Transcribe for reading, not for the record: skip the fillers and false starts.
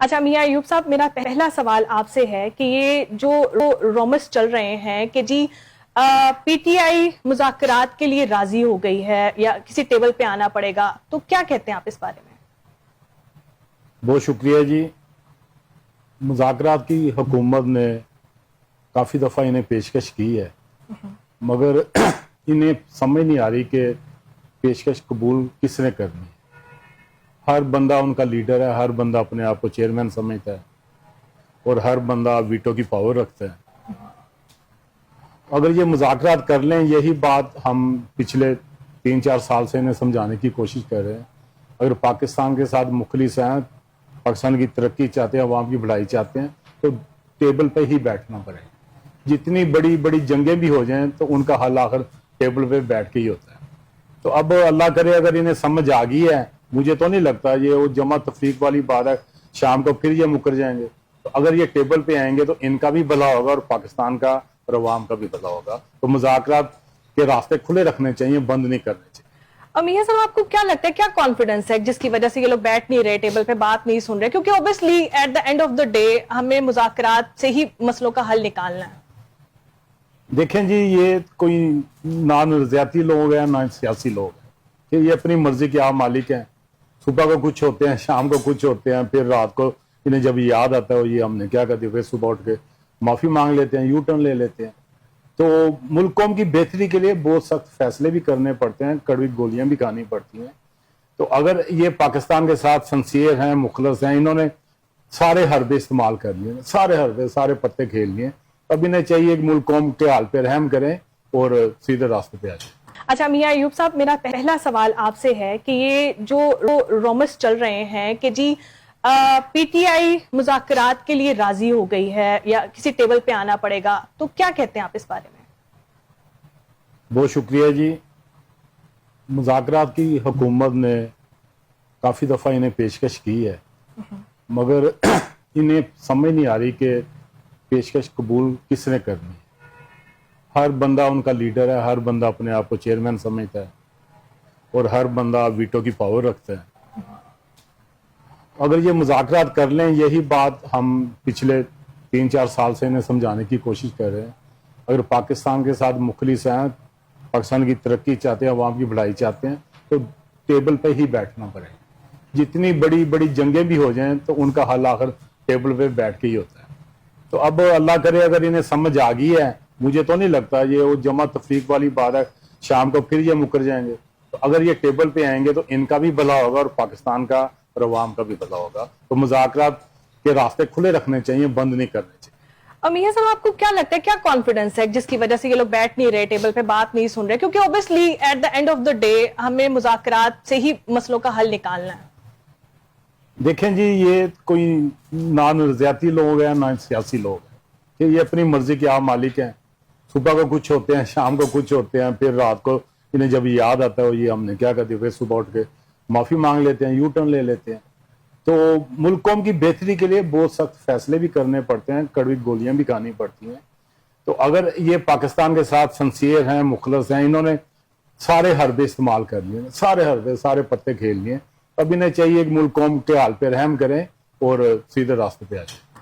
اچھا میاں ایوب صاحب، میرا پہلا سوال آپ سے ہے کہ یہ جو رومس چل رہے ہیں کہ جی پی ٹی آئی مذاکرات کے لیے راضی ہو گئی ہے یا کسی ٹیبل پہ آنا پڑے گا، تو کیا کہتے ہیں آپ اس بارے میں؟ بہت شکریہ جی. مذاکرات کی حکومت نے کافی دفعہ انہیں پیشکش کی ہے، مگر انہیں سمجھ نہیں آ رہی کہ پیشکش قبول کس نے کرنی ہے. ہر بندہ ان کا لیڈر ہے، ہر بندہ اپنے آپ کو چیئرمین سمجھتا ہے اور ہر بندہ ویٹو کی پاور رکھتا ہے. اگر یہ مذاکرات کر لیں، یہی بات ہم پچھلے 3-4 سال سے انہیں سمجھانے کی کوشش کر رہے ہیں. اگر پاکستان کے ساتھ مخلص ہیں، پاکستان کی ترقی چاہتے ہیں، عوام کی بھلائی چاہتے ہیں، تو ٹیبل پہ ہی بیٹھنا پڑے. جتنی بڑی بڑی جنگیں بھی ہو جائیں تو ان کا حل آخر ٹیبل پہ بیٹھ کے ہی ہوتا ہے. تو اب اللہ کرے اگر انہیں سمجھ آ گئی ہے، مجھے تو نہیں لگتا یہ وہ جمع تفریق والی بات ہے، شام کو پھر یہ مکر جائیں گے. تو اگر یہ ٹیبل پہ آئیں گے تو ان کا بھی بھلا ہوگا اور پاکستان کا اور عوام کا بھی بھلا ہوگا. تو مذاکرات کے راستے کھلے رکھنے چاہیے، بند نہیں کرنے چاہیے. میاں صاحب، آپ کو کیا لگتا ہے، کیا کانفیڈنس ہے جس کی وجہ سے یہ لوگ بیٹھ نہیں رہے، ٹیبل پہ بات نہیں سن رہے؟ کیونکہ obviously at the end of the day ہمیں مذاکرات سے ہی مسئلوں کا حل نکالنا ہے. دیکھیں جی، یہ کوئی نہ نظریاتی لوگ ہیں نہ سیاسی لوگ ہیں کہ یہ اپنی مرضی کے آپ مالک ہیں. صبح کو کچھ ہوتے ہیں، شام کو کچھ ہوتے ہیں، پھر رات کو انہیں جب یاد آتا ہے یہ ہم نے کیا کر دیا، پھر صبح اٹھ کے معافی مانگ لیتے ہیں، یو ٹرن لے لیتے ہیں. تو ملک قوم کی بہتری کے لیے بہت سخت فیصلے بھی کرنے پڑتے ہیں، کڑوی گولیاں بھی کھانی پڑتی ہیں. تو اگر یہ پاکستان کے ساتھ سنسیئر ہیں، مخلص ہیں، انہوں نے سارے حربے استعمال کر لیے، سارے حربے، سارے پتے کھیل لیے، اب انہیں چاہیے کہ ملک قوم کے حال پہ رحم کریں اور سیدھے راستے پہ آ جائیں. اچھا میاں ایوب صاحب، میرا پہلا سوال آپ سے ہے کہ یہ جو رومس چل رہے ہیں کہ جی پی ٹی آئی مذاکرات کے لیے راضی ہو گئی ہے یا کسی ٹیبل پہ آنا پڑے گا، تو کیا کہتے ہیں آپ اس بارے میں؟ بہت شکریہ جی. مذاکرات کی حکومت نے کافی دفعہ انہیں پیشکش کی ہے، مگر انہیں سمجھ نہیں آ رہی کہ پیشکش قبول کس نے کرنی ہے. ہر بندہ ان کا لیڈر ہے، ہر بندہ اپنے آپ کو چیئرمین سمجھتا ہے اور ہر بندہ ویٹو کی پاور رکھتا ہے. اگر یہ مذاکرات کر لیں، یہی بات ہم پچھلے 3-4 سال سے انہیں سمجھانے کی کوشش کر رہے ہیں. اگر پاکستان کے ساتھ مخلص ہیں، پاکستان کی ترقی چاہتے ہیں، عوام کی بھلائی چاہتے ہیں، تو ٹیبل پہ ہی بیٹھنا پڑے. جتنی بڑی بڑی جنگیں بھی ہو جائیں تو ان کا حل آخر ٹیبل پہ بیٹھ کے ہی ہوتا ہے. تو اب اللہ کرے اگر انہیں سمجھ آ گئی ہے، مجھے تو نہیں لگتا یہ وہ جمع تفریق والی بات ہے، شام کو پھر یہ مکر جائیں گے. تو اگر یہ ٹیبل پہ آئیں گے تو ان کا بھی بھلا ہوگا اور پاکستان کا اور عوام کا بھی بھلا ہوگا. تو مذاکرات کے راستے کھلے رکھنے چاہیے، بند نہیں کرنے چاہیے. میاں صاحب، آپ کو کیا لگتا ہے، کیا کانفیڈنس ہے جس کی وجہ سے یہ لوگ بیٹھ نہیں رہے، ٹیبل پہ بات نہیں سن رہے؟ کیونکہ obviously at the end of the day ہمیں مذاکرات سے ہی مسئلوں کا حل نکالنا ہے. دیکھیں جی، یہ کوئی نہ نظریاتی لوگ ہیں نہ سیاسی لوگ ہیں کہ یہ اپنی مرضی کے آپ مالک ہیں. صبح کو کچھ ہوتے ہیں، شام کو کچھ ہوتے ہیں، پھر رات کو انہیں جب یاد آتا ہے یہ ہم نے کیا کر دیا، پھر صبح اٹھ کے معافی مانگ لیتے ہیں، یو ٹرن لے لیتے ہیں. تو ملک قوم کی بہتری کے لیے بہت سخت فیصلے بھی کرنے پڑتے ہیں، کڑوی گولیاں بھی کھانی پڑتی ہیں. تو اگر یہ پاکستان کے ساتھ سنسیئر ہیں، مخلص ہیں، انہوں نے سارے حربے استعمال کر لیے، سارے حربے، سارے پتے کھیل لیے، اب انہیں چاہیے کہ ملک قوم کے حال پہ رحم کریں اور سیدھے راستے پہ آ جائیں.